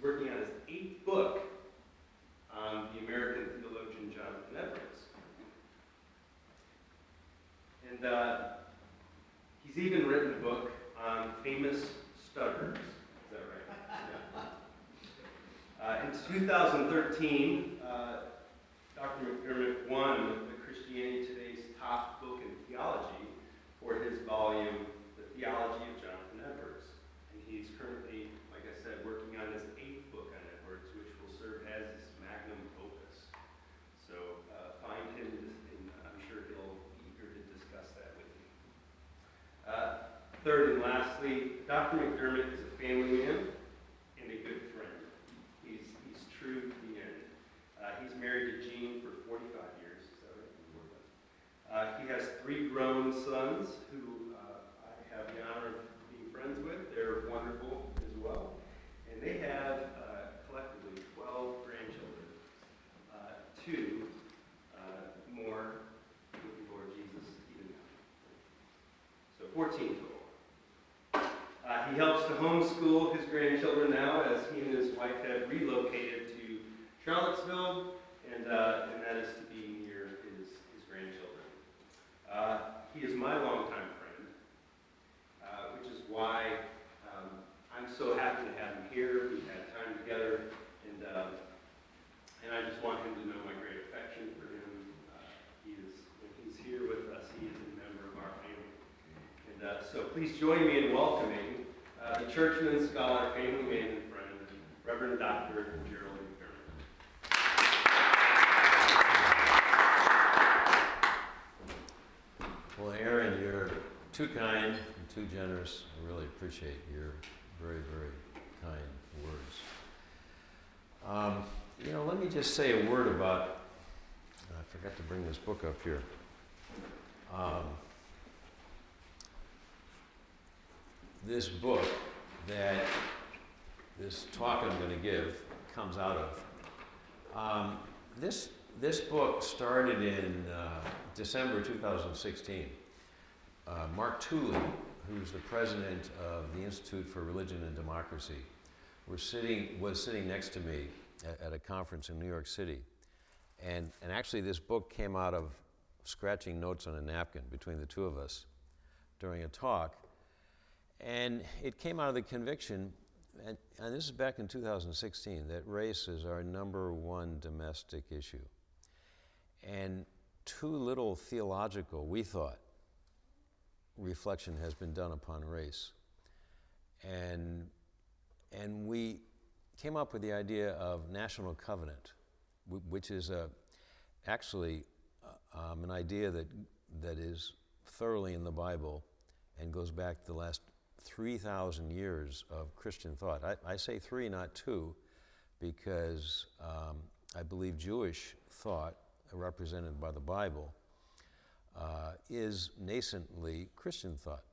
He's working on his 8th book on the American theologian Jonathan Edwards. And he's even written a book on famous stutterers. Is that right? Yeah. In 2013, Dr. McDermott won the Christianity Today's top book in theology for his volume, The Theology of Jonathan Edwards. And he's currently, like I said, working on his 8th book on Edwards, which will serve as his magnum opus. So find him, and I'm sure he'll be eager to discuss that with you. Third and lastly, Dr. McDermott is a family man and a good friend. He's true to the end. He's married to Jean for 45 years. Is that right? He has 3 grown sons who I have the honor of being friends with. They're wonderful as well. And they have collectively 12 grandchildren. 2 more with the Lord Jesus even now. So 14 total. He helps to homeschool his grandchildren now as he and his wife have relocated to Charlottesville, and that is to be near his grandchildren. He is my longtime friend, which is why I'm so happy to have him here. We've had time together, and I just want him to know my great affection for him. When he's here with us, he is a member of our family. And so please join me in welcoming the churchman, scholar, family man, and friend, Reverend Dr. Gerald McDermott. Well, Aaron, you're too kind and too generous. I really appreciate your very, very kind words. Let me just say a word about, I forgot to bring this book up here. This book that this talk I'm going to give comes out of. This book started in December 2016. Mark Tooley, who's the president of the Institute for Religion and Democracy, was sitting next to me at a conference in New York City. And actually this book came out of scratching notes on a napkin between the two of us during a talk. And it came out of the conviction, and this is back in 2016, that race is our #1 domestic issue. And too little theological, we thought, reflection has been done upon race. And we came up with the idea of national covenant, which is actually an idea that is thoroughly in the Bible and goes back to the last 3,000 years of Christian thought. I say 3, not 2, because I believe Jewish thought, represented by the Bible, is nascently Christian thought.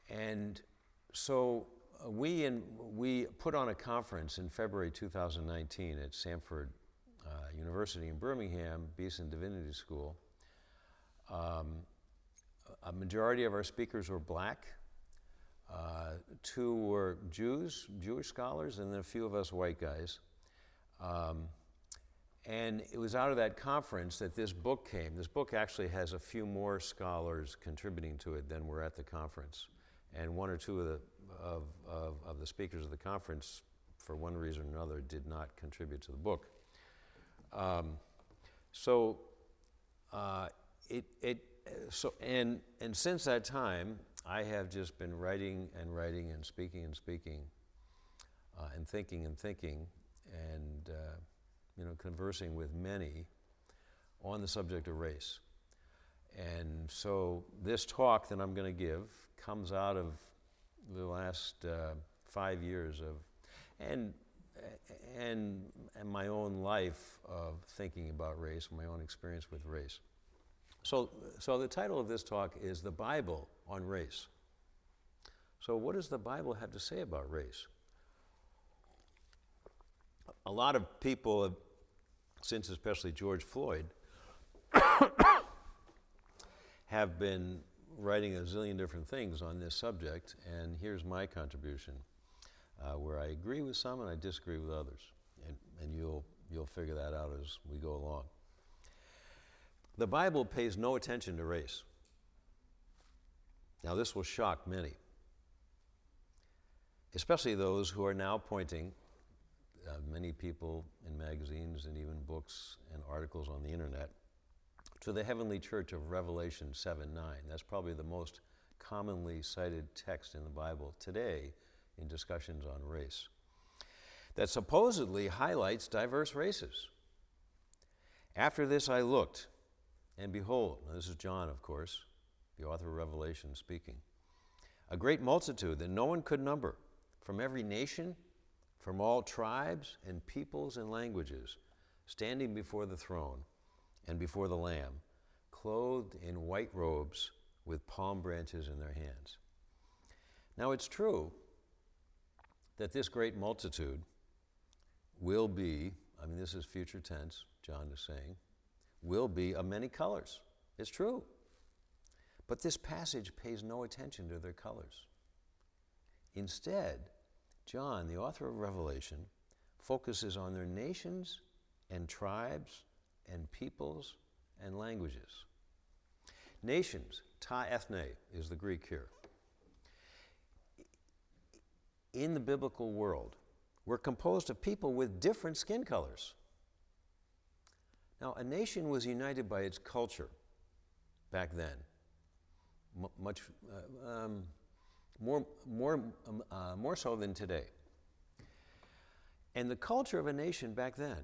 And so we put on a conference in February 2019 at Samford University in Birmingham, Beeson Divinity School. A majority of our speakers were black. 2 were Jewish scholars, and then a few of us white guys. And it was out of that conference that this book came. This book actually has a few more scholars contributing to it than were at the conference. And 1 or 2 of the speakers of the conference, for one reason or another, did not contribute to the book. And since that time, I have just been writing and speaking and thinking and conversing with many on the subject of race. And so this talk that I'm going to give comes out of the last 5 years of and my own life of thinking about race, my own experience with race. So the title of this talk is The Bible on Race. So what does the Bible have to say about race? A lot of people have, since especially George Floyd, have been writing a zillion different things on this subject, and here's my contribution. where I agree with some and I disagree with others. And you'll figure that out as we go along. The Bible pays no attention to race. Now, this will shock many, especially those who are now pointing, many people in magazines and even books and articles on the internet, to the heavenly church of Revelation 7:9. That's probably the most commonly cited text in the Bible today in discussions on race, that supposedly highlights diverse races. After this I looked, and behold, now this is John, of course, the author of Revelation speaking, a great multitude that no one could number, from every nation, from all tribes and peoples and languages, standing before the throne and before the Lamb, clothed in white robes with palm branches in their hands. Now it's true that this great multitude will be, this is future tense, John is saying, will be of many colors. It's true. But this passage pays no attention to their colors. Instead, John, the author of Revelation, focuses on their nations and tribes and peoples and languages. Nations, ta ethne is the Greek here. In the biblical world, were composed of people with different skin colors. Now, a nation was united by its culture back then, more so than today. And the culture of a nation back then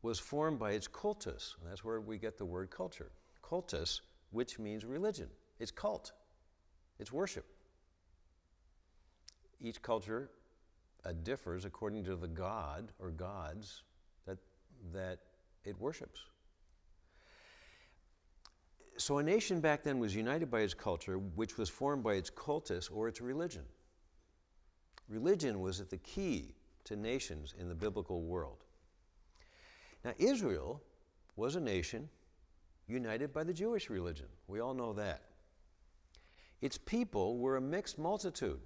was formed by its cultus, and that's where we get the word culture. Cultus, which means religion. It's cult. It's worship. Each culture differs according to the god or gods that it worships. So a nation back then was united by its culture, which was formed by its cultus or its religion. Religion was at the key to nations in the biblical world. Now, Israel was a nation united by the Jewish religion. We all know that. Its people were a mixed multitude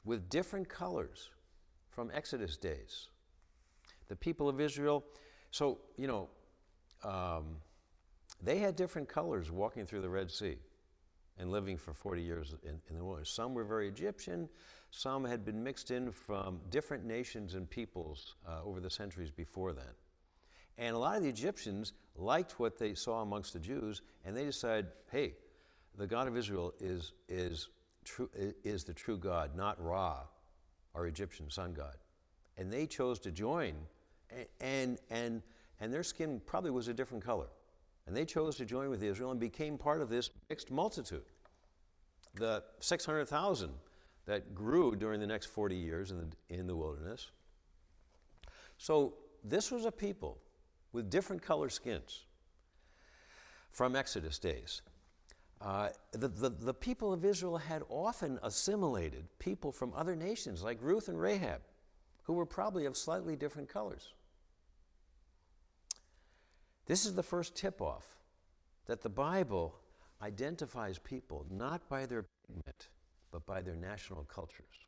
with different colors from Exodus days. The people of Israel, they had different colors walking through the Red Sea and living for 40 years in the wilderness. Some were very Egyptian, some had been mixed in from different nations and peoples over the centuries before then. And a lot of the Egyptians liked what they saw amongst the Jews, and they decided, hey, the God of Israel is the true God, not Ra, our Egyptian sun god. And they chose to join, and their skin probably was a different color. And they chose to join with Israel and became part of this mixed multitude. The 600,000 that grew during the next 40 years in the wilderness. So this was a people with different color skins from Exodus days. The people of Israel had often assimilated people from other nations like Ruth and Rahab, who were probably of slightly different colors. This is the first tip-off that the Bible identifies people not by their pigment, but by their national cultures.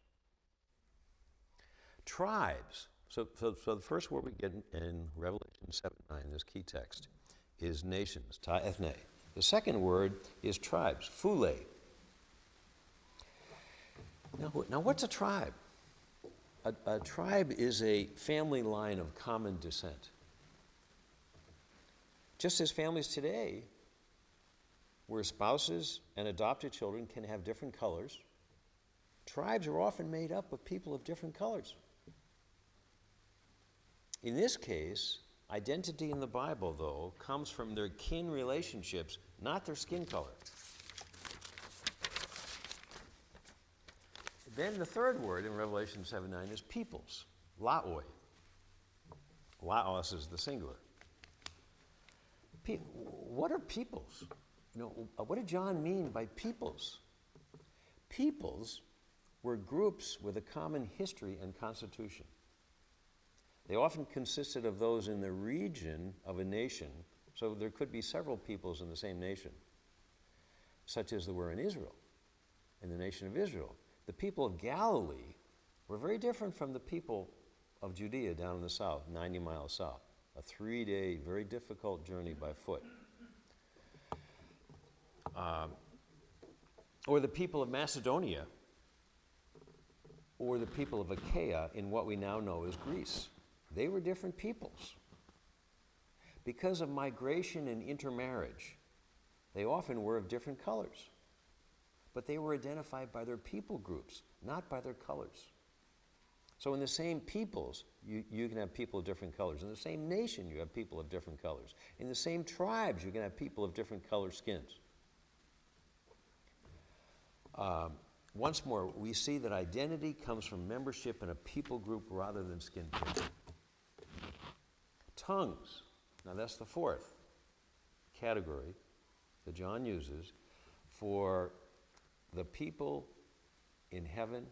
Tribes. So the first word we get in Revelation 7:9, this key text, is nations, ta ethne. The second word is tribes, phule. Now what's a tribe? A tribe is a family line of common descent. Just as families today, where spouses and adopted children can have different colors, tribes are often made up of people of different colors. In this case, identity in the Bible, though, comes from their kin relationships, not their skin color. Then the third word in Revelation 7:9 is peoples, laoi. Laos is the singular. What are peoples? What did John mean by peoples? Peoples were groups with a common history and constitution. They often consisted of those in the region of a nation, so there could be several peoples in the same nation, such as there were in Israel, in the nation of Israel. The people of Galilee were very different from the people of Judea down in the south, 90 miles south. A 3-day, very difficult journey by foot. Or the people of Macedonia, or the people of Achaia in what we now know as Greece. They were different peoples. Because of migration and intermarriage, they often were of different colors. But they were identified by their people groups, not by their colors. So in the same peoples, you can have people of different colors. In the same nation, you have people of different colors. In the same tribes, you can have people of different color skins. Once more, we see that identity comes from membership in a people group rather than skin color. Tongues. Now that's the fourth category that John uses for the people in heaven,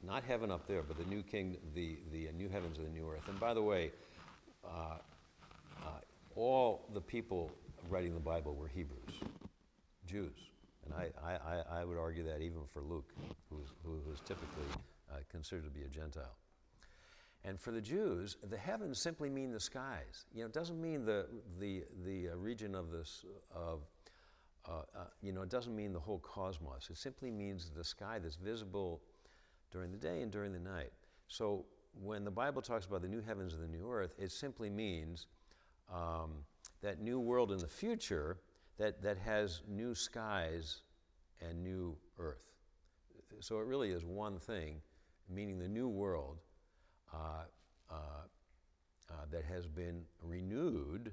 not heaven up there, but the new king, the new heavens and the new earth. And by the way, all the people writing the Bible were Hebrews, Jews. And I would argue that even for Luke, who was typically considered to be a Gentile. And for the Jews, the heavens simply mean the skies. You know, it doesn't mean the region of this it doesn't mean the whole cosmos. It simply means the sky that's visible during the day and during the night. So when the Bible talks about the new heavens and the new earth, it simply means that new world in the future that has new skies and new earth. So it really is one thing, meaning the new world that has been renewed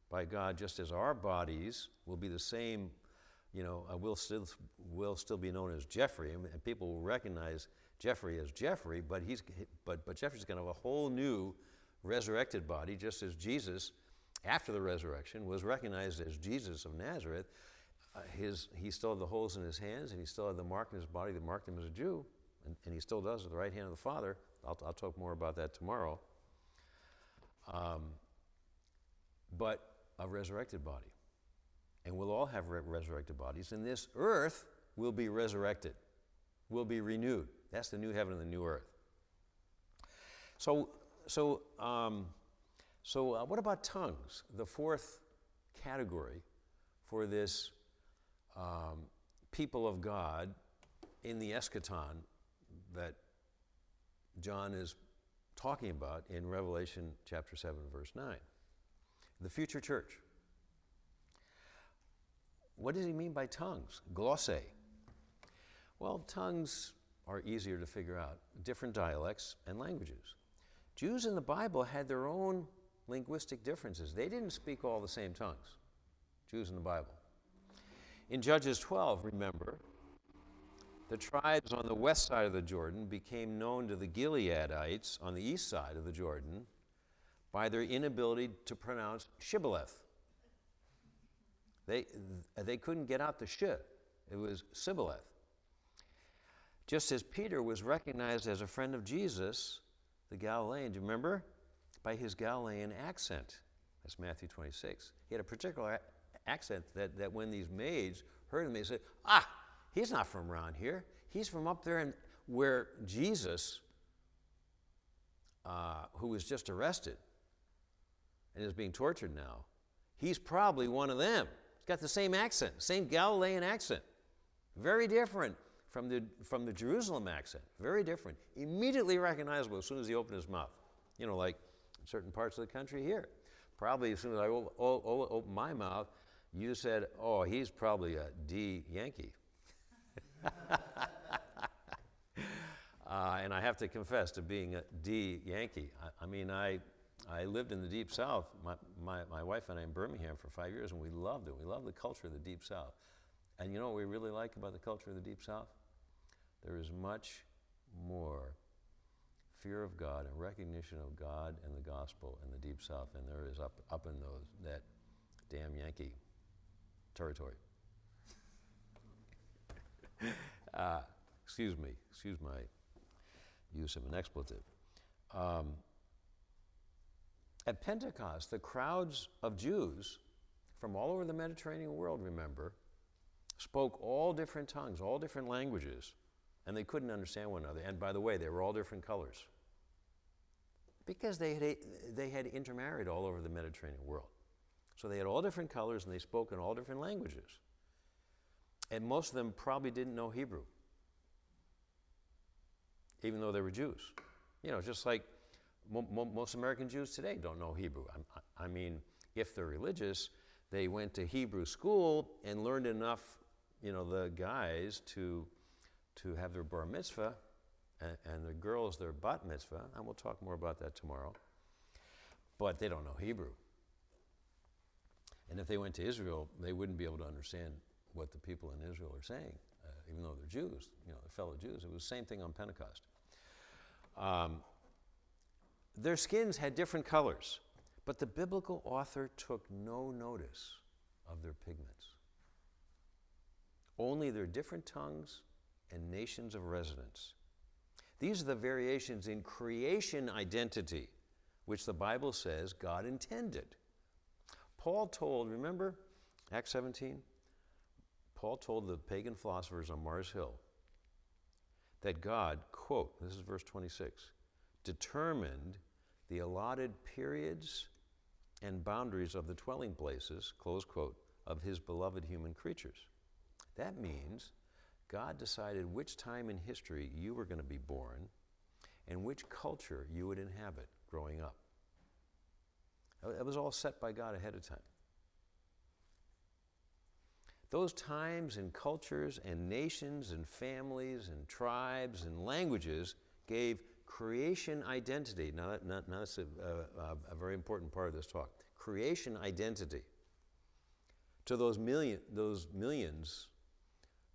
by God, just as our bodies will be the same. Will still be known as Jeffrey, and people will recognize Jeffrey as Jeffrey, but Jeffrey's going to have a whole new resurrected body, just as Jesus, after the resurrection, was recognized as Jesus of Nazareth. He still had the holes in his hands, and he still had the mark in his body that marked him as a Jew, and he still does at the right hand of the Father. I'll talk more about that tomorrow. But a resurrected body. And we'll all have resurrected bodies, and this earth will be resurrected, will be renewed. That's the new heaven and the new earth. So what about tongues? The fourth category for this people of God in the eschaton that John is talking about in Revelation chapter 7, verse 9. The future church. What does he mean by tongues? Glosse. Well, tongues are easier to figure out. Different dialects and languages. Jews in the Bible had their own linguistic differences. They didn't speak all the same tongues, Jews in the Bible. In Judges 12, remember, the tribes on the west side of the Jordan became known to the Gileadites on the east side of the Jordan by their inability to pronounce shibboleth. They couldn't get out the sh. It was Sibboleth. Just as Peter was recognized as a friend of Jesus, the Galilean, do you remember? By his Galilean accent. That's Matthew 26. He had a particular accent that when these maids heard him, they said, he's not from around here. He's from up there where Jesus, who was just arrested and is being tortured now, he's probably one of them. Got the same accent, same Galilean accent. Very different from the Jerusalem accent. Very different. Immediately recognizable as soon as he opened his mouth. Like in certain parts of the country here. Probably as soon as I opened my mouth, you said, oh, he's probably a D Yankee. And I have to confess to being a D Yankee. I lived in the Deep South, my wife and I in Birmingham for 5 years, and we loved it. We loved the culture of the Deep South. And you know what we really like about the culture of the Deep South? There is much more fear of God and recognition of God and the gospel in the Deep South than there is up in that damn Yankee territory. Excuse my use of an expletive. At Pentecost, the crowds of Jews from all over the Mediterranean world, remember, spoke all different tongues, all different languages, and they couldn't understand one another. And by the way, they were all different colors because they had intermarried all over the Mediterranean world. So they had all different colors and they spoke in all different languages. And most of them probably didn't know Hebrew, even though they were Jews. You know, just like most American Jews today don't know Hebrew. I mean, if they're religious, they went to Hebrew school and learned enough, you know, the guys to have their bar mitzvah and the girls their bat mitzvah, and we'll talk more about that tomorrow. But they don't know Hebrew. And if they went to Israel, they wouldn't be able to understand what the people in Israel are saying, even though they're Jews, you know, they're fellow Jews. It was the same thing on Pentecost. Their skins had different colors, but the biblical author took no notice of their pigments. Only their different tongues and nations of residence. These are the variations in creation identity, which the Bible says God intended. Paul told, remember Acts 17? Paul told the pagan philosophers on Mars Hill that God, quote, this is verse 26, determined the allotted periods and boundaries of the dwelling places, close quote, of his beloved human creatures. That means God decided which time in history you were going to be born and which culture you would inhabit growing up. That was all set by God ahead of time. Those times and cultures and nations and families and tribes and languages gave creation identity. Now, that's a very important part of this talk. Creation identity to those millions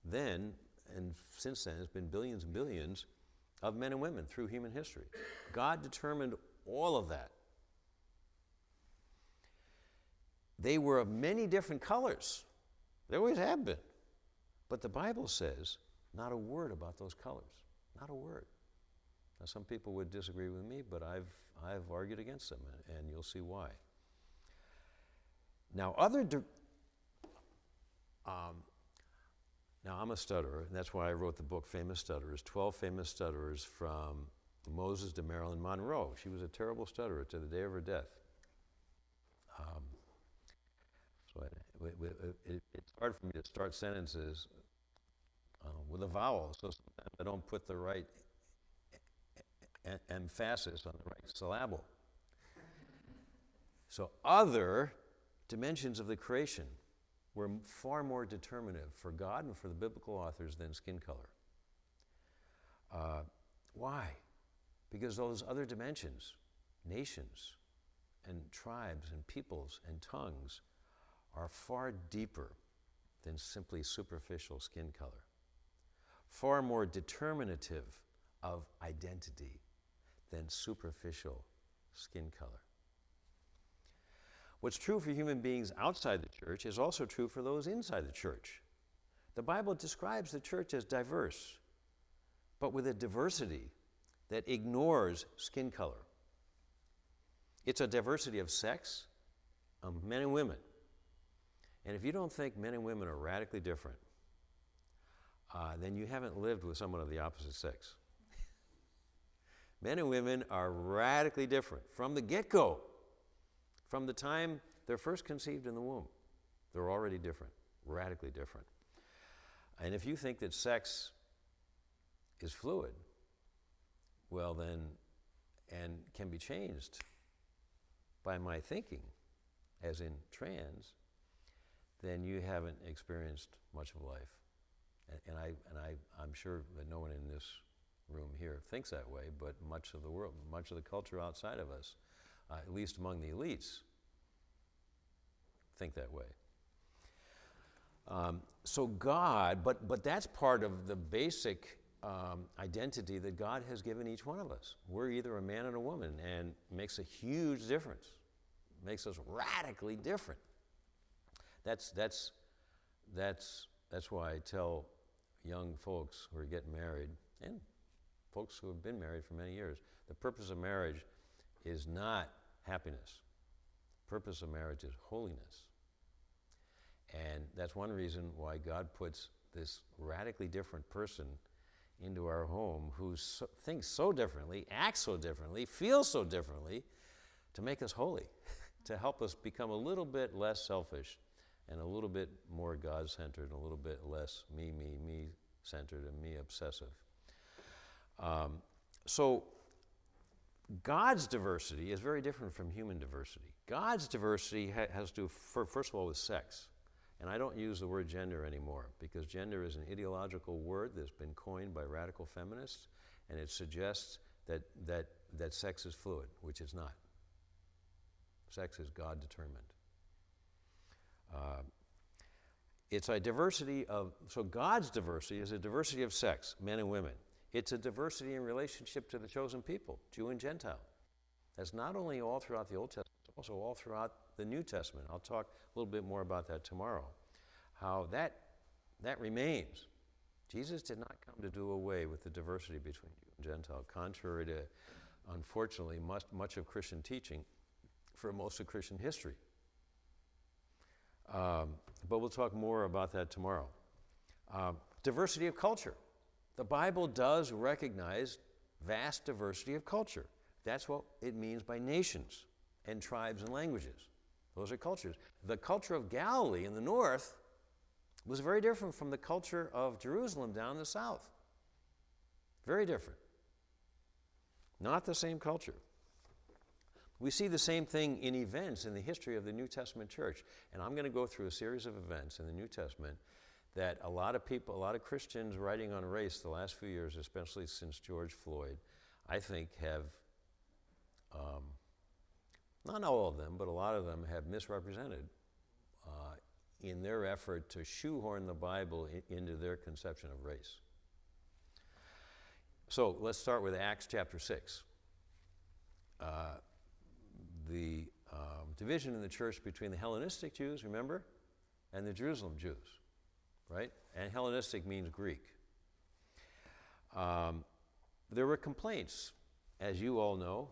then, and since then, it's been billions and billions of men and women through human history. God determined all of that. They were of many different colors. They always have been. But the Bible says not a word about those colors. Not a word. Now, some people would disagree with me, but I've argued against them, and you'll see why. Now, now, I'm a stutterer, and that's why I wrote the book, Famous Stutterers, 12 Famous Stutterers from Moses to Marilyn Monroe. She was a terrible stutterer to the day of her death. So it's hard for me to start sentences with a vowel, so sometimes I don't put the right emphasis on the right syllable. So other dimensions of the creation were far more determinative for God and for the biblical authors than skin color. Why? Because those other dimensions, nations and tribes and peoples and tongues, are far deeper than simply superficial skin color, far more determinative of identity than superficial skin color. What's true for human beings outside the church is also true for those inside the church. The Bible describes the church as diverse, but with a diversity that ignores skin color. It's a diversity of sex, men and women. And if you don't think men and women are radically different, then you haven't lived with someone of the opposite sex. Men and women are radically different from the get-go. From the time they're first conceived in the womb, they're already different, radically different. And if you think that sex is fluid, well then, and can be changed by my thinking, as in trans, then you haven't experienced much of life. And I'm sure that no one in this room here thinks that way, but much of the world, much of the culture outside of us, at least among the elites, think that way. So God, but that's part of the basic identity that God has given each one of us. We're either a man and a woman, and it makes a huge difference. It makes us radically different. That's why I tell young folks who are getting married, and folks who have been married for many years, the purpose of marriage is not happiness. The purpose of marriage is holiness. And that's one reason why God puts this radically different person into our home who thinks so differently, acts so differently, feels so differently, to make us holy, to help us become a little bit less selfish and a little bit more God-centered and a little bit less me-centered and me-obsessive. So God's diversity is very different from human diversity. God's diversity has to do, first of all, with sex. And I don't use the word gender anymore because gender is an ideological word that's been coined by radical feminists, and it suggests that sex is fluid, which it's not. Sex is God-determined. It's a diversity of, so God's diversity is a diversity of sex, men and women. It's a diversity in relationship to the chosen people, Jew and Gentile. That's not only all throughout the Old Testament, it's also all throughout the New Testament. I'll talk a little bit more about that tomorrow. How that remains. Jesus did not come to do away with the diversity between Jew and Gentile, contrary to, unfortunately, much of Christian teaching for most of Christian history. But we'll talk more about that tomorrow. Diversity of culture. The Bible does recognize vast diversity of culture. That's what it means by nations and tribes and languages. Those are cultures. The culture of Galilee in the north was very different from the culture of Jerusalem down in the south. Very different. Not the same culture. We see the same thing in events in the history of the New Testament church. And I'm going to go through a series of events in the New Testament that a lot of people, a lot of Christians writing on race the last few years, especially since George Floyd, I think have, not all of them, but a lot of them have misrepresented in their effort to shoehorn the Bible into their conception of race. So let's start with Acts chapter 6. The division in the church between the Hellenistic Jews, remember, and the Jerusalem Jews, right? And Hellenistic means Greek. There were complaints, as you all know,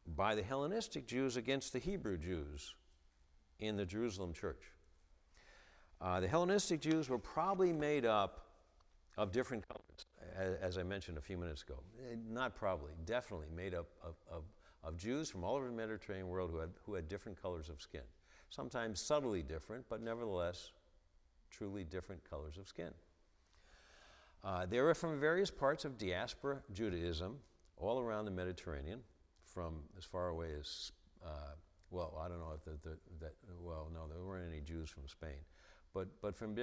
by the Hellenistic Jews against the Hebrew Jews in the Jerusalem church. The Hellenistic Jews were probably made up of different colors, as I mentioned a few minutes ago. Not probably, definitely made up of Jews from all over the Mediterranean world who had different colors of skin. Sometimes subtly different, but nevertheless, truly different colors of skin. They were from various parts of diaspora Judaism all around the Mediterranean, from as far away as, well, I don't know if well, no, there weren't any Jews from Spain. But from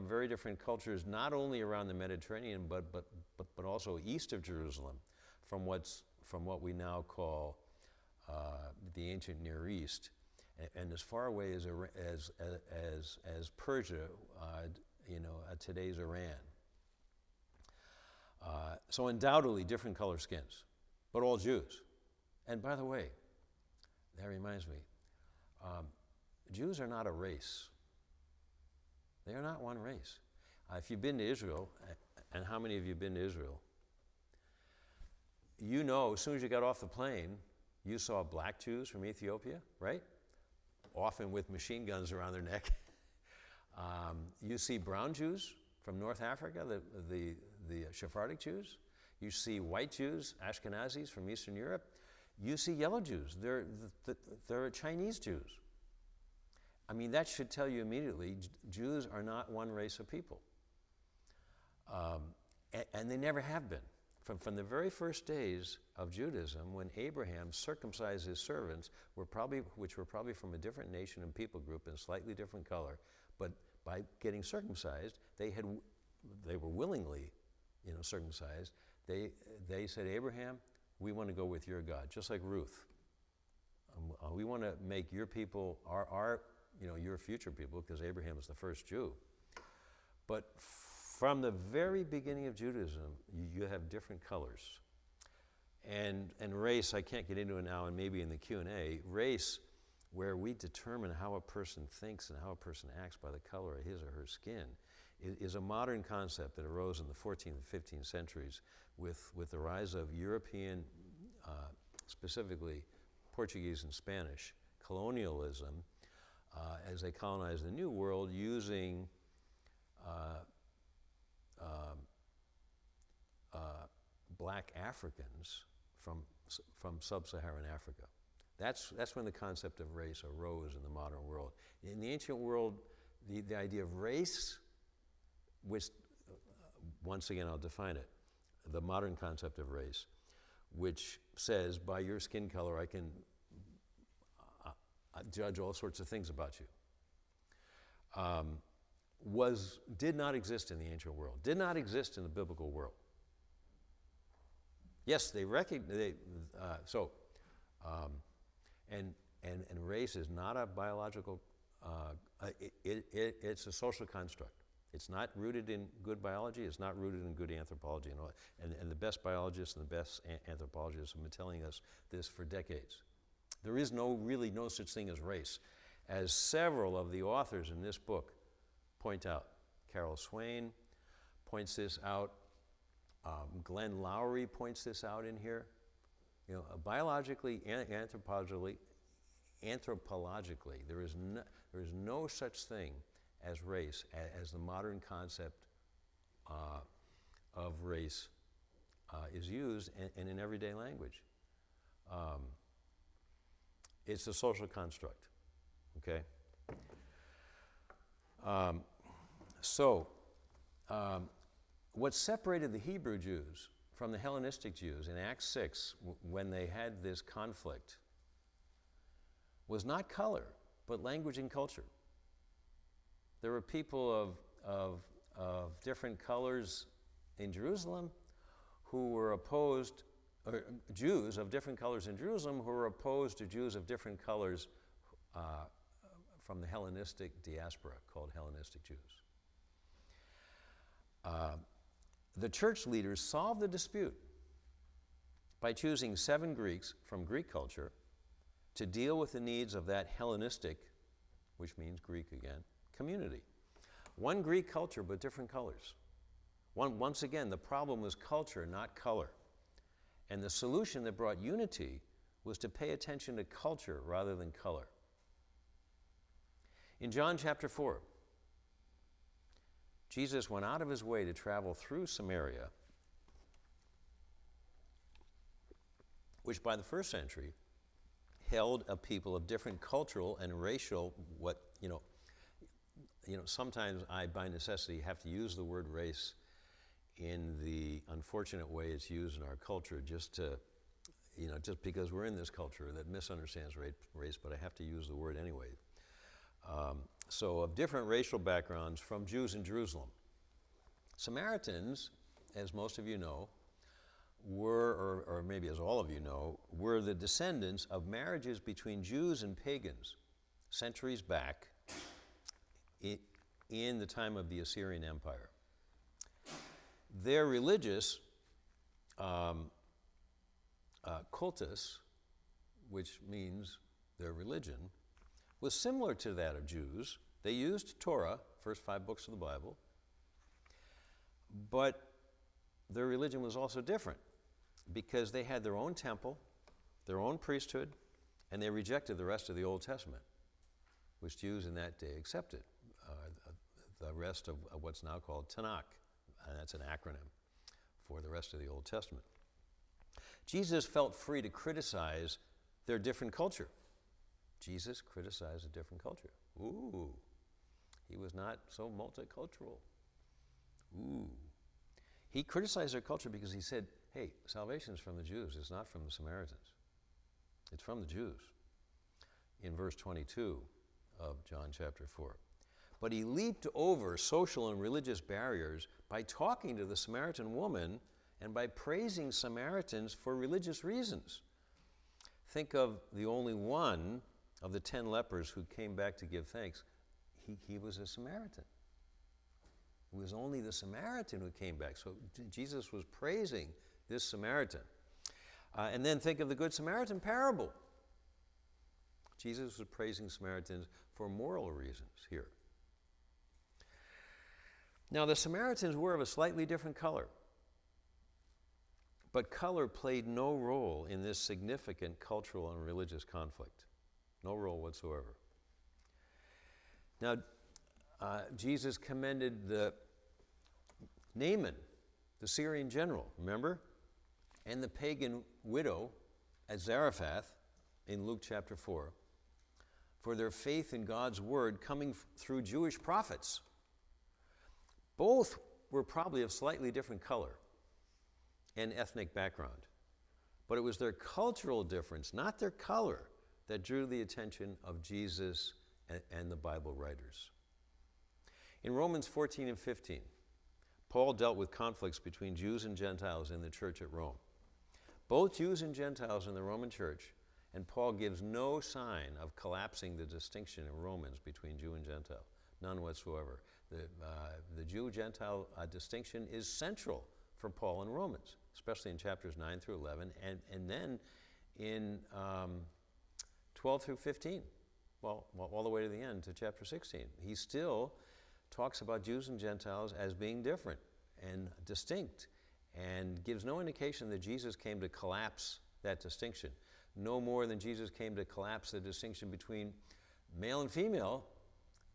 very different cultures, not only around the Mediterranean, but also east of Jerusalem, from what we now call the ancient Near East, and as far away as Persia, today's Iran. So undoubtedly different color skins, but all Jews. And by the way, that reminds me, Jews are not a race. They are not one race. If you've been to Israel, and how many of you have been to Israel? You know, as soon as you got off the plane, you saw black Jews from Ethiopia, right? Often with machine guns around their neck. You see brown Jews from North Africa, the Sephardic Jews. You see white Jews, Ashkenazis from Eastern Europe. You see yellow Jews. They're Chinese Jews. I mean, that should tell you immediately, Jews are not one race of people. And they never have been. From the very first days of Judaism, when Abraham circumcised his servants, which were probably from a different nation and people group in a slightly different color, but by getting circumcised, they were willingly, circumcised. They said, Abraham, we want to go with your God, just like Ruth. We want to make your people your future people, because Abraham was the first Jew. But from the very beginning of Judaism, you have different colors. And race, I can't get into it now, and maybe in the Q&A, race, where we determine how a person thinks and how a person acts by the color of his or her skin, is a modern concept that arose in the 14th and 15th centuries with the rise of European, specifically Portuguese and Spanish, colonialism, as they colonized the New World, using black Africans from sub-Saharan Africa. That's when the concept of race arose in the modern world. In the ancient world, the idea of race, which, once again, I'll define it, the modern concept of race, which says, by your skin color, I can judge all sorts of things about you, did not exist in the ancient world, did not exist in the biblical world. Yes, they recognize, and race is not a biological, it's a social construct. It's not rooted in good biology, it's not rooted in good anthropology. And the best biologists and the best anthropologists have been telling us this for decades. There is really no such thing as race, as several of the authors in this book point out. Carol Swain points this out. Glenn Lowry points this out in here. You know, biologically and anthropologically, there is no such thing as race, as the modern concept of race is used and in everyday language. It's a social construct, okay? What separated the Hebrew Jews from the Hellenistic Jews in Acts 6, when they had this conflict, was not color, but language and culture. There were people of different colors in Jerusalem who were opposed, or Jews of different colors in Jerusalem who were opposed to Jews of different colors from the Hellenistic diaspora, called Hellenistic Jews. The church leaders solved the dispute by choosing 7 Greeks from Greek culture to deal with the needs of that Hellenistic, which means Greek again, community. One Greek culture, but different colors. Once again, the problem was culture, not color. And the solution that brought unity was to pay attention to culture rather than color. In John chapter 4, Jesus went out of his way to travel through Samaria, which by the first century held a people of different cultural and racial, sometimes I, by necessity, have to use the word race in the unfortunate way it's used in our culture, just because we're in this culture that misunderstands race, but I have to use the word anyway. So of different racial backgrounds from Jews in Jerusalem. Samaritans, as most of you know, were, or maybe as all of you know, were the descendants of marriages between Jews and pagans centuries back in the time of the Assyrian Empire. Their religious cultus, which means their religion, was similar to that of Jews. They used Torah, first 5 books of the Bible, but their religion was also different because they had their own temple, their own priesthood, and they rejected the rest of the Old Testament, which Jews in that day accepted, the rest of what's now called Tanakh, and that's an acronym for the rest of the Old Testament. Jesus felt free to criticize their different culture. Jesus criticized a different culture. Ooh, he was not so multicultural. Ooh. He criticized their culture because he said, hey, salvation is from the Jews, it's not from the Samaritans. It's from the Jews, in verse 22 of John chapter 4. But he leaped over social and religious barriers by talking to the Samaritan woman and by praising Samaritans for religious reasons. Think of the only one of the 10 lepers who came back to give thanks. He was a Samaritan. It was only the Samaritan who came back. So Jesus was praising this Samaritan. And then think of the Good Samaritan parable. Jesus was praising Samaritans for moral reasons here. Now, the Samaritans were of a slightly different color, but color played no role in this significant cultural and religious conflict. No role whatsoever. Now, Jesus commended the Naaman, the Syrian general, remember? And the pagan widow at Zarephath in Luke chapter 4 for their faith in God's word coming through Jewish prophets. Both were probably of slightly different color and ethnic background. But it was their cultural difference, not their color, that drew the attention of Jesus and the Bible writers. In Romans 14 and 15, Paul dealt with conflicts between Jews and Gentiles in the church at Rome. Both Jews and Gentiles in the Roman church, and Paul gives no sign of collapsing the distinction in Romans between Jew and Gentile, none whatsoever. The Jew-Gentile distinction is central for Paul in Romans, especially in chapters 9 through 11, and then in 12 through 15, well, all the way to the end, to chapter 16. He still talks about Jews and Gentiles as being different and distinct, and gives no indication that Jesus came to collapse that distinction, no more than Jesus came to collapse the distinction between male and female,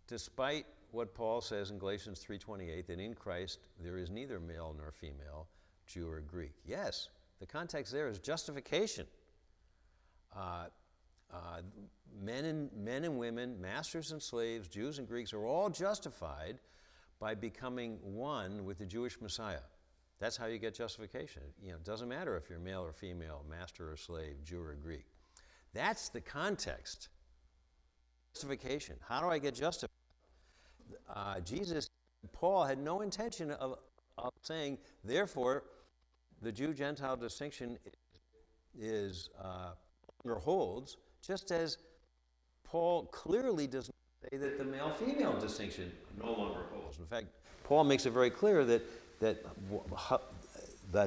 despite what Paul says in Galatians 3:28, that in Christ there is neither male nor female, Jew or Greek. Yes, the context there is justification. Men and women, masters and slaves, Jews and Greeks are all justified by becoming one with the Jewish Messiah. That's how you get justification. It doesn't matter if you're male or female, master or slave, Jew or Greek. That's the context. Justification. How do I get justified? Paul had no intention of saying, therefore, the Jew-Gentile distinction is or holds, just as Paul clearly does not say that the male-female distinction no longer holds. In fact, Paul makes it very clear that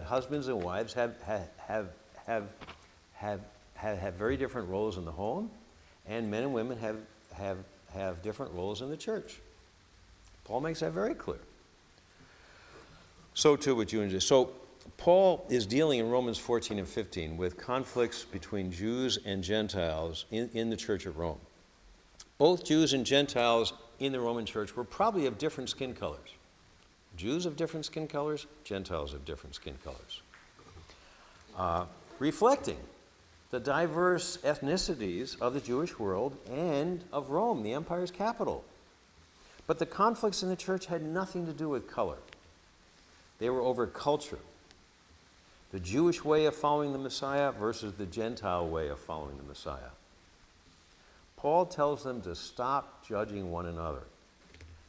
husbands and wives have very different roles in the home, and men and women have different roles in the church. Paul makes that very clear. So too with Jew and Jew. So Paul is dealing in Romans 14 and 15 with conflicts between Jews and Gentiles in the church at Rome. Both Jews and Gentiles in the Roman church were probably of different skin colors. Jews of different skin colors, Gentiles of different skin colors. Reflecting the diverse ethnicities of the Jewish world and of Rome, the empire's capital. But the conflicts in the church had nothing to do with color. They were over culture. The Jewish way of following the Messiah versus the Gentile way of following the Messiah. Paul tells them to stop judging one another,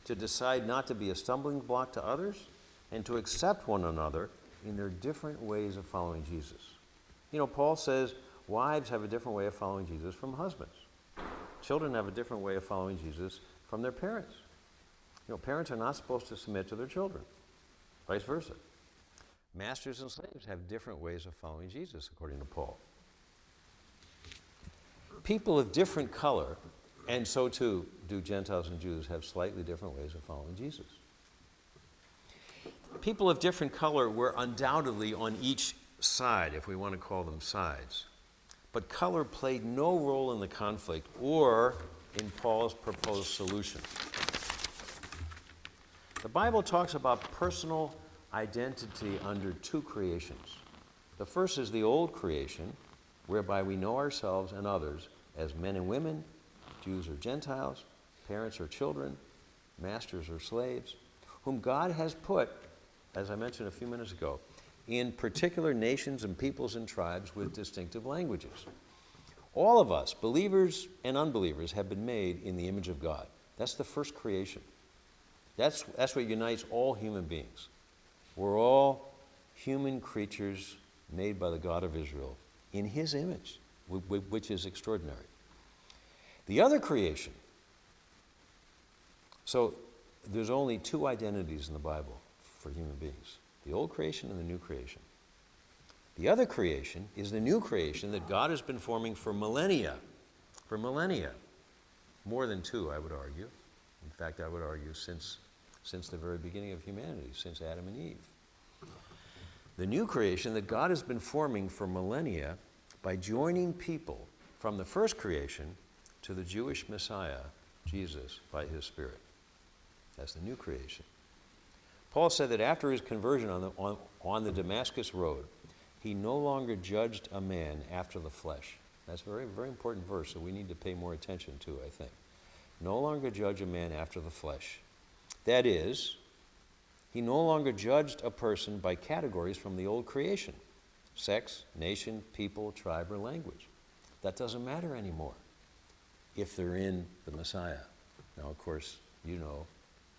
to decide not to be a stumbling block to others, and to accept one another in their different ways of following Jesus. Paul says wives have a different way of following Jesus from husbands. Children have a different way of following Jesus from their parents. Parents are not supposed to submit to their children, vice versa. Masters and slaves have different ways of following Jesus, according to Paul. People of different color, and so too do Gentiles and Jews, have slightly different ways of following Jesus. People of different color were undoubtedly on each side, if we want to call them sides. But color played no role in the conflict or in Paul's proposed solution. The Bible talks about personal identity under two creations. The first is the old creation, whereby we know ourselves and others as men and women, Jews or Gentiles, parents or children, masters or slaves, whom God has put, as I mentioned a few minutes ago, in particular nations and peoples and tribes with distinctive languages. All of us, believers and unbelievers, have been made in the image of God. That's the first creation. That's what unites all human beings. We're all human creatures made by the God of Israel in His image, which is extraordinary. The other creation, so there's only two identities in the Bible for human beings, the old creation and the new creation. The other creation is the new creation that God has been forming for millennia. For millennia. More than two, I would argue. In fact, I would argue since the very beginning of humanity, since Adam and Eve. The new creation that God has been forming for millennia by joining people from the first creation to the Jewish Messiah Jesus by his Spirit. That's the new creation. Paul said that after his conversion on the Damascus road, he no longer judged a man after the flesh. That's a very, very important verse, so we need to pay more attention to, I think. No longer judge a man after the flesh. That is, he no longer judged a person by categories from the old creation: sex, nation, people, tribe, or language. That doesn't matter anymore if they're in the Messiah. Now, of course, you know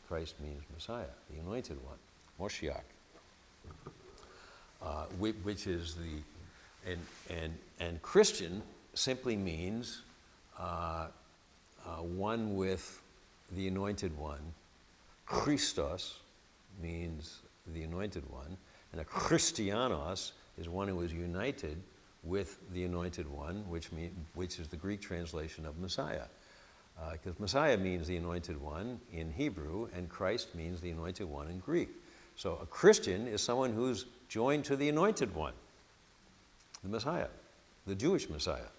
Christ means Messiah, the anointed one, Moshiach, which is the, and Christian simply means one with the anointed one. Christos means the anointed one, and a Christianos is one who is united with the anointed one, which is the Greek translation of Messiah. Because Messiah means the anointed one in Hebrew, and Christ means the anointed one in Greek. So a Christian is someone who's joined to the anointed one, the Messiah, the Jewish Messiah.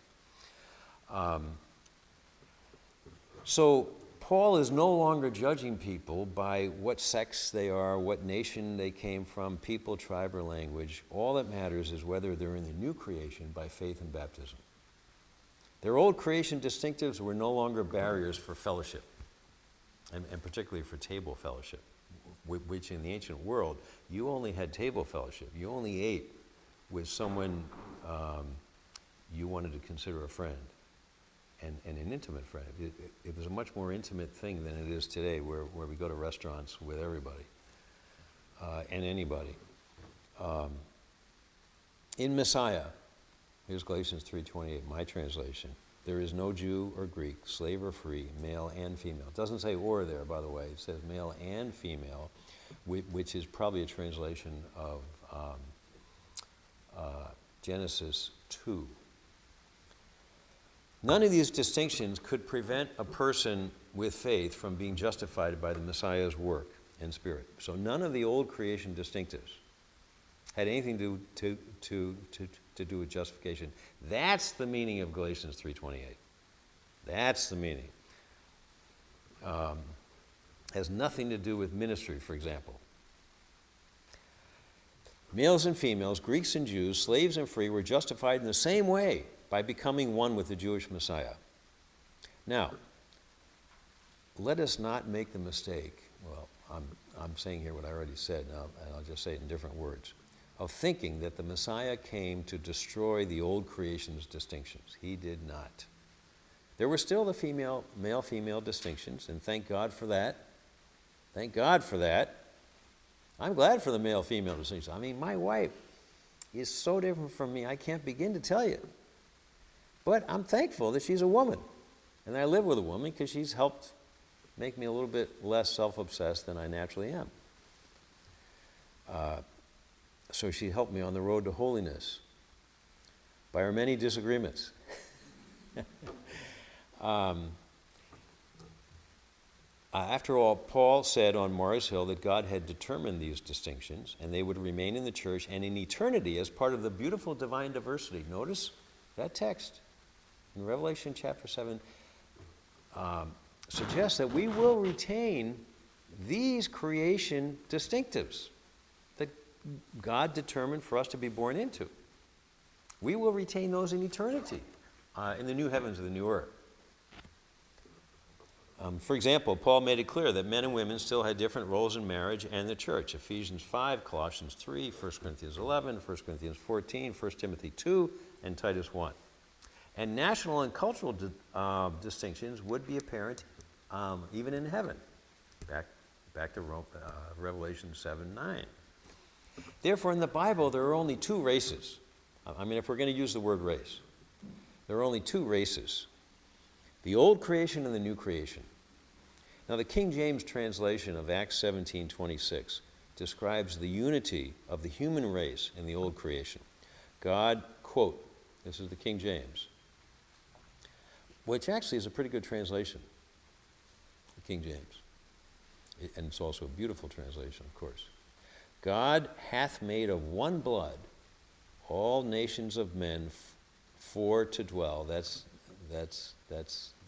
So Paul is no longer judging people by what sex they are, what nation they came from, people, tribe, or language. All that matters is whether they're in the new creation by faith and baptism. Their old creation distinctives were no longer barriers for fellowship, and particularly for table fellowship, which in the ancient world, you only had table fellowship. You only ate with someone you wanted to consider a friend, and an intimate friend. It was a much more intimate thing than it is today, where we go to restaurants with everybody and anybody. In Messiah, here's Galatians 3:28, my translation. There is no Jew or Greek, slave or free, male and female. It doesn't say or there, by the way. It says male and female, which is probably a translation of Genesis 2. None of these distinctions could prevent a person with faith from being justified by the Messiah's work and Spirit. So none of the old creation distinctives had anything to do with justification. That's the meaning of Galatians 3:28. That's the meaning. Has nothing to do with ministry, for example. Males and females, Greeks and Jews, slaves and free were justified in the same way by becoming one with the Jewish Messiah. Now, let us not make the mistake, well, I'm saying here what I already said, and I'll just say it in different words, of thinking that the Messiah came to destroy the old creation's distinctions. He did not. There were still the male-female distinctions, and thank God for that. Thank God for that. I'm glad for the male-female distinctions. I mean, my wife is so different from me, I can't begin to tell you. But I'm thankful that she's a woman, and I live with a woman because she's helped make me a little bit less self-obsessed than I naturally am. So she helped me on the road to holiness by our many disagreements. After all, Paul said on Mars Hill that God had determined these distinctions, and they would remain in the church and in eternity as part of the beautiful divine diversity. Notice that text in Revelation chapter 7 suggests that we will retain these creation distinctives that God determined for us to be born into. We will retain those in eternity, in the new heavens and the new earth. For example, Paul made it clear that men and women still had different roles in marriage and the church. Ephesians 5, Colossians 3, 1 Corinthians 11, 1 Corinthians 14, 1 Timothy 2, and Titus 1. And national and cultural distinctions would be apparent even in heaven. Back to Revelation 7, 9. Therefore, in the Bible, there are only two races. I mean, if we're going to use the word race, there are only two races: the old creation and the new creation. Now, the King James translation of Acts 17:26 describes the unity of the human race in the old creation. God, quote, this is the King James, which actually is a pretty good translation, the King James. And it's also a beautiful translation, of course. God hath made of one blood all nations of men for to dwell. That's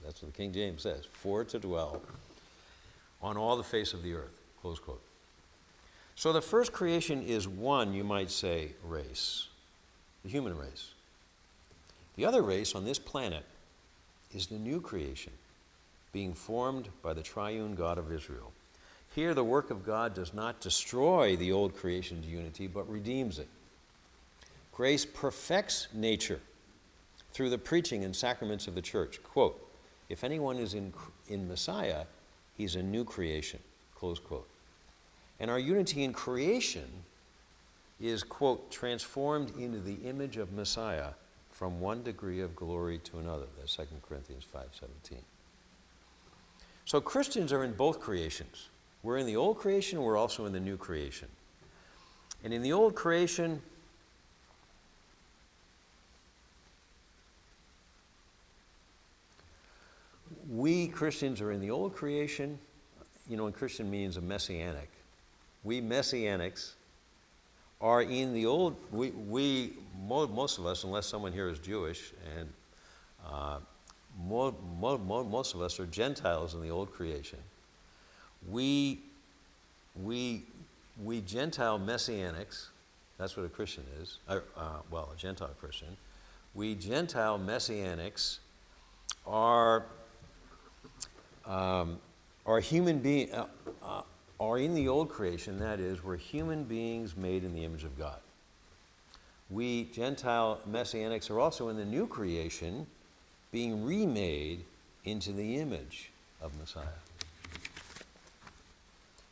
That's what the King James says. For to dwell on all the face of the earth, close quote. So the first creation is one, you might say, race, the human race. The other race on this planet is the new creation, being formed by the triune God of Israel. Here, the work of God does not destroy the old creation's unity, but redeems it. Grace perfects nature through the preaching and sacraments of the church. Quote, if anyone is in Messiah, he's a new creation, close quote. And our unity in creation is, quote, transformed into the image of Messiah from one degree of glory to another. That's 2 Corinthians 5:17. So Christians are in both creations. We're in the old creation, we're also in the new creation. And in the old creation, we Christians are in the old creation. You know, and Christian means a messianic. We messianics are in the old, most of us, unless someone here is Jewish, and most of us are Gentiles in the old creation. We Gentile messianics, that's what a Christian is, a Gentile Christian. We Gentile messianics are human beings, are in the old creation, that is, we're human beings made in the image of God. We Gentile messianics are also in the new creation, being remade into the image of Messiah.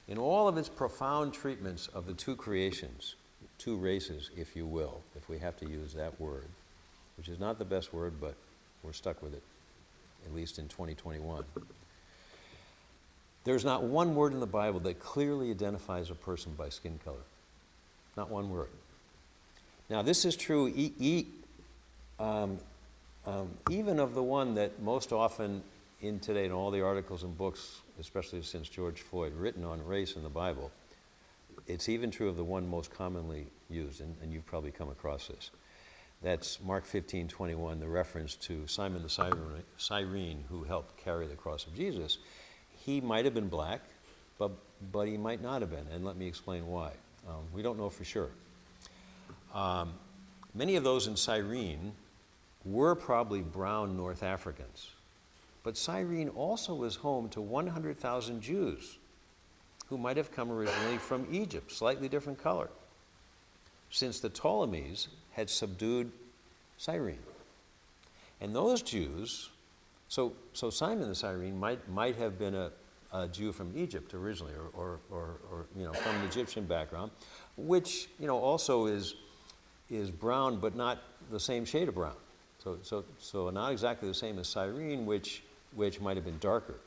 In all of its profound treatments of the two creations, two races, if you will, if we have to use that word, which is not the best word, but we're stuck with it, at least in 2021. There's not one word in the Bible that clearly identifies a person by skin color. Not one word. Now, this is true even of the one that most often in today, in all the articles and books, especially since George Floyd, written on race in the Bible, it's even true of the one most commonly used, and you've probably come across this. That's Mark 15:21, the reference to Simon the Cyrene, who helped carry the cross of Jesus. He might have been black, but he might not have been, and let me explain why. We don't know for sure. Many of those in Cyrene were probably brown North Africans, but Cyrene also was home to 100,000 Jews who might have come originally from Egypt, slightly different color, since the Ptolemies had subdued Cyrene. And those Jews, so Simon the Cyrene might have been a Jew from Egypt originally, or from an Egyptian background, which also is brown, but not the same shade of brown. So not exactly the same as Cyrene, which might have been darker.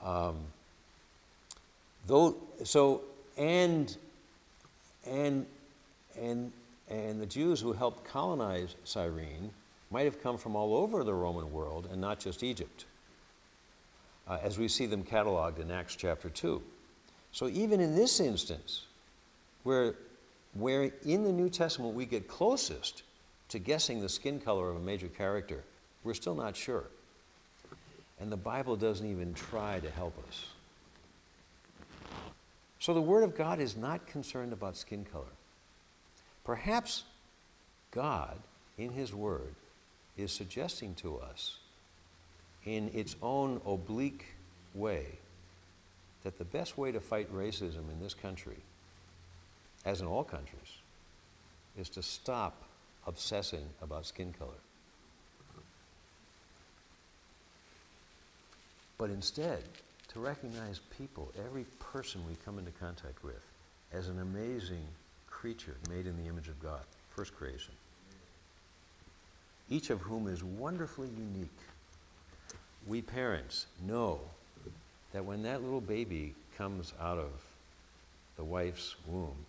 And the Jews who helped colonize Cyrene might have come from all over the Roman world and not just Egypt, as we see them cataloged in Acts chapter 2. So even in this instance, where in the New Testament we get closest to guessing the skin color of a major character, we're still not sure. And the Bible doesn't even try to help us. So the Word of God is not concerned about skin color. Perhaps God, in His Word, is suggesting to us, in its own oblique way, that the best way to fight racism in this country, as in all countries, is to stop obsessing about skin color. But instead, to recognize people, every person we come into contact with, as an amazing creature made in the image of God, first creation, each of whom is wonderfully unique. We parents know that when that little baby comes out of the wife's womb,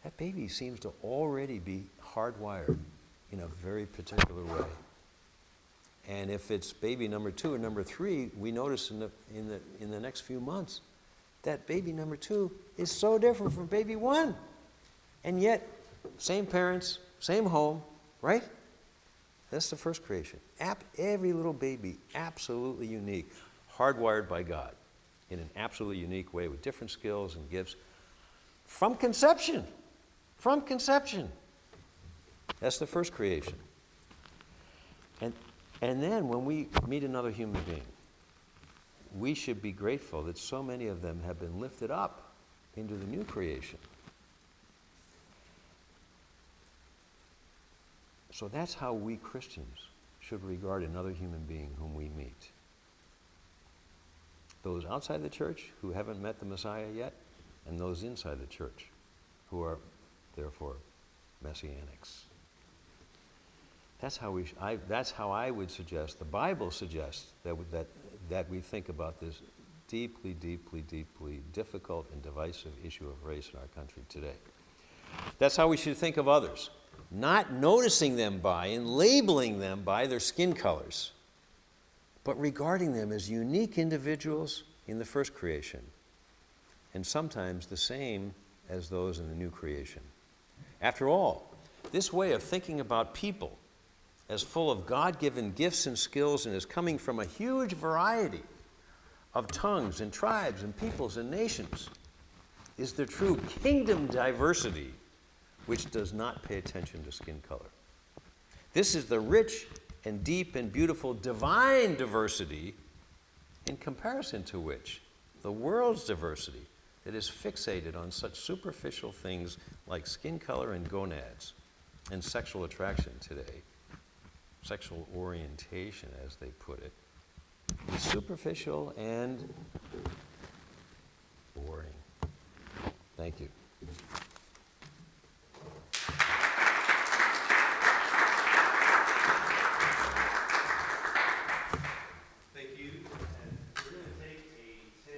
that baby seems to already be hardwired in a very particular way. And if it's baby number 2 or number 3, we notice in the next few months that baby number 2 is so different from baby 1. And yet, same parents, same home, right? That's the first creation. Every little baby, absolutely unique, hardwired by God in an absolutely unique way with different skills and gifts from conception. From conception. That's the first creation. And then when we meet another human being, we should be grateful that so many of them have been lifted up into the new creation. So that's how we Christians should regard another human being whom we meet. Those outside the church who haven't met the Messiah yet, and those inside the church who are, therefore, messianics. That's how I would suggest, the Bible suggests, that we think about this deeply, deeply, deeply difficult and divisive issue of race in our country today. That's how we should think of others. Not noticing them by and labeling them by their skin colors, but regarding them as unique individuals in the first creation, and sometimes the same as those in the new creation. After all, this way of thinking about people as full of God-given gifts and skills and as coming from a huge variety of tongues and tribes and peoples and nations is the true kingdom diversity which does not pay attention to skin color. This is the rich and deep and beautiful divine diversity in comparison to which the world's diversity that is fixated on such superficial things like skin color and gonads and sexual attraction today, sexual orientation as they put it, is superficial and boring. Thank you.